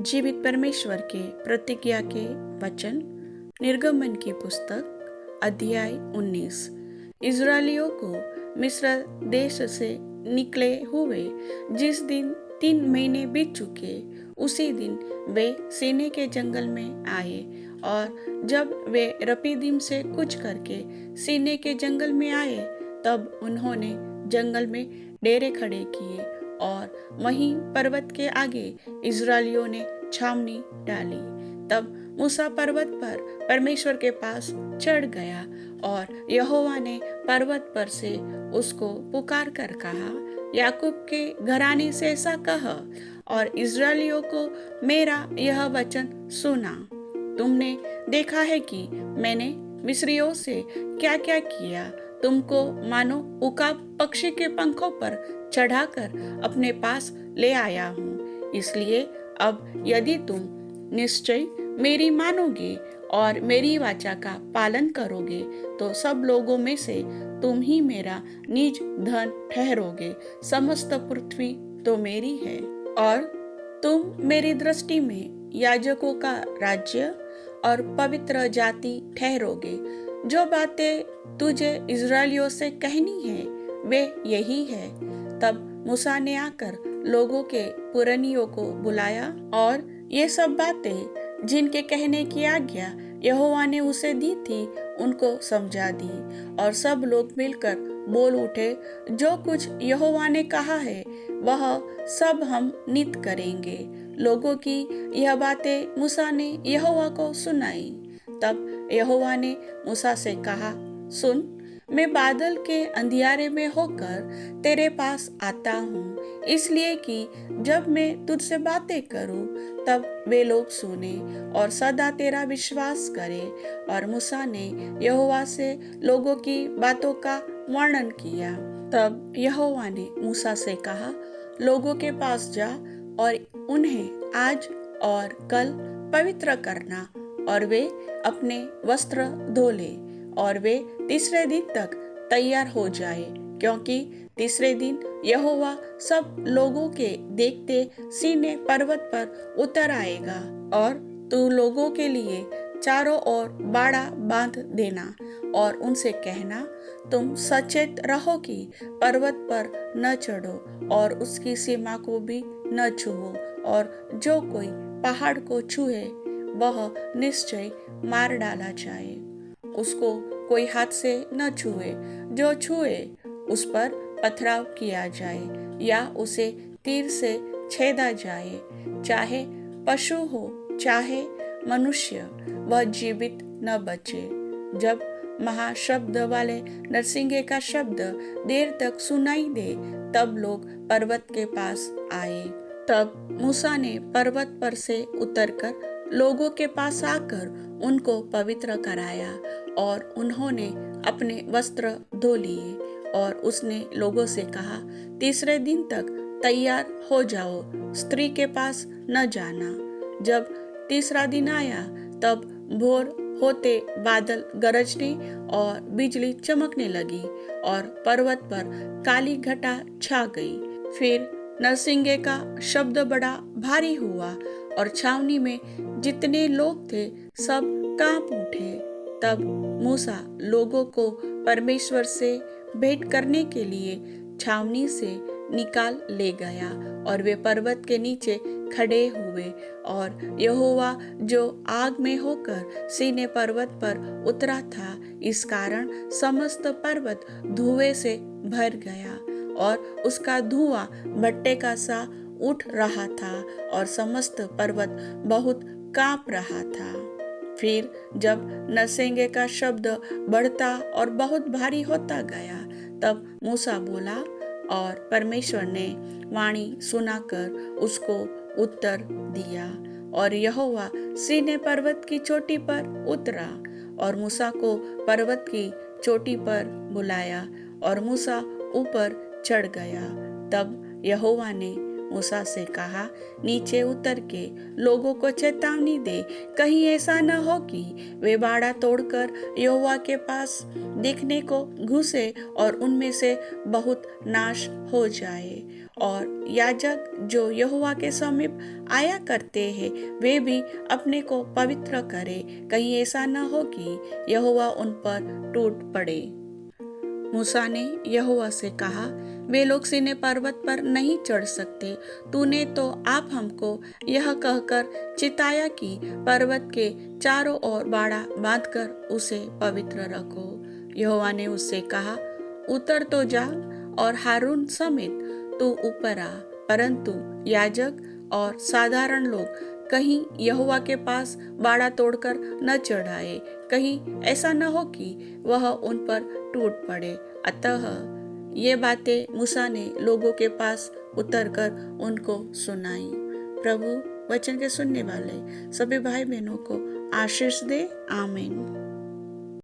जीवित परमेश्वर के प्रतिज्ञा के वचन। निर्गमन की पुस्तक अध्याय 19। इजरायलियों को मिस्र देश से निकले हुए जिस दिन 3 महीने बीत चुके, उसी दिन वे सीने के जंगल में आए। और जब वे रपीदीम से कूच करके सीने के जंगल में आए, तब उन्होंने जंगल में डेरे खड़े किए और वहीं पर्वत के आगे इजरायलियों ने छावनी डाली। तब मूसा पर्वत पर परमेश्वर के पास चढ़ गया और यहोवा ने पर्वत पर से उसको पुकार कर कहा, याकूब के घराने से ऐसा कह और इजरायलियों को मेरा यह वचन सुना। तुमने देखा है कि मैंने मिस्रियों से क्या क्या किया। तुमको मानो उकाब पक्षी के पंखों पर चढ़ाकर अपने पास ले आया हूँ। इसलिए अब यदि तुम निश्चय मेरी मानोगे और मेरी वाचा का पालन करोगे, तो सब लोगों में से तुम ही मेरा निज धन ठहरोगे। समस्त पृथ्वी तो मेरी है और तुम मेरी दृष्टि में याजकों का राज्य और पवित्र जाति ठहरोगे। जो बातें तुझे इजरायलियों से कहनी है वे यही है। तब मूसा ने आकर लोगों के पुरनियों को बुलाया और ये सब बातें जिनके कहने की आज्ञा यहोवा ने उसे दी थी उनको समझा दी। और सब लोग मिलकर बोल उठे, जो कुछ यहोवा ने कहा है वह सब हम नित करेंगे। लोगों की यह बातें मूसा ने यहोवा को सुनाई। तब यहोवा ने मूसा से कहा, सुन, मैं बादल के अंधियारे में होकर तेरे पास आता हूँ, इसलिए कि जब मैं तुझसे बातें करूँ तब वे लोग सुने और सदा तेरा विश्वास करें। और मूसा ने यहोवा से लोगों की बातों का वर्णन किया। तब यहोवा ने मूसा से कहा, लोगों के पास जा और उन्हें आज और कल पवित्र करना, और वे अपने वस्त्र धो ले और वे तीसरे दिन तक तैयार हो जाए, क्योंकि तीसरे दिन यहोवा सब लोगों के देखते सीने पर्वत पर उतर आएगा। और तू लोगों के लिए चारों ओर बाड़ा बांध देना और उनसे कहना, तुम सचेत रहो कि पर्वत पर न चढ़ो और उसकी सीमा को भी न छुओ, और जो कोई पहाड़ को छुए वह निश्चय मार डाला जाए। उसको कोई हाथ से न छुए, जो छुए उस पर पथराव किया जाए या उसे तीर से छेदा जाए। चाहे पशु हो चाहे मनुष्य, वह जीवित न बचे। जब महाशब्द वाले नरसिंगे का शब्द देर तक सुनाई दे, तब लोग पर्वत के पास आए। तब मूसा ने पर्वत पर से उतरकर लोगों के पास आकर उनको पवित्र कराया और उन्होंने अपने वस्त्र धो लिए। और उसने लोगों से कहा, तीसरे दिन तक तैयार हो जाओ, स्त्री के पास न जाना। जब तीसरा दिन आया तब भोर होते बादल गरजने और बिजली चमकने लगी और पर्वत पर काली घटा छा गई। फिर नरसिंगे का शब्द बड़ा भारी हुआ और छावनी में जितने लोग थे सब कांप उठे। तब मूसा लोगों को परमेश्वर से भेंट करने के लिए छावनी से निकाल ले गया और वे पर्वत के नीचे खड़े हुए। और यहोवा जो आग में होकर सीने पर्वत पर उतरा था, इस कारण समस्त पर्वत धुएं से भर गया और उसका धुआं भट्टे का सा उठ रहा था और समस्त पर्वत बहुत कांप रहा था। फिर जब नरसिंगे का शब्द बढ़ता और बहुत भारी होता गया, तब मूसा बोला और परमेश्वर ने वाणी सुनाकर उसको उत्तर दिया। और यहोवा सीने पर्वत की चोटी पर उतरा और मूसा को पर्वत की चोटी पर बुलाया और मूसा ऊपर चढ़ गया। तब यहोवा ने मूसा से कहा, नीचे उतर के लोगों को चेतावनी दे, कहीं ऐसा न हो कि वे बाड़ा तोड़कर यहोवा के पास देखने को घुसे और उनमें से बहुत नाश हो जाए। और याजक जो यहोवा के समीप आया करते हैं वे भी अपने को पवित्र करे, कहीं ऐसा न हो कि यहोवा उन पर टूट पड़े। मूसा ने यहोवा से कहा, वे लोग सीनै पर्वत पर नहीं चढ़ सकते। तूने तो आप हमको यह कहकर चिताया कि पर्वत के चारों ओर बाड़ा बांधकर उसे पवित्र रखो। यहोवा ने उससे कहा, उतर तो जा और हारून समेत तू ऊपर आ, परंतु याजक और साधारण लोग कहीं यहोवा के पास बाड़ा तोड़कर न चढ़ाए, कहीं ऐसा न हो कि वह उन पर टूट पड़े। अतः ये बातें मूसा ने लोगों के पास उतरकर उनको सुनाई। प्रभु वचन के सुनने वाले सभी भाई बहनों को आशीष दे। आमीन।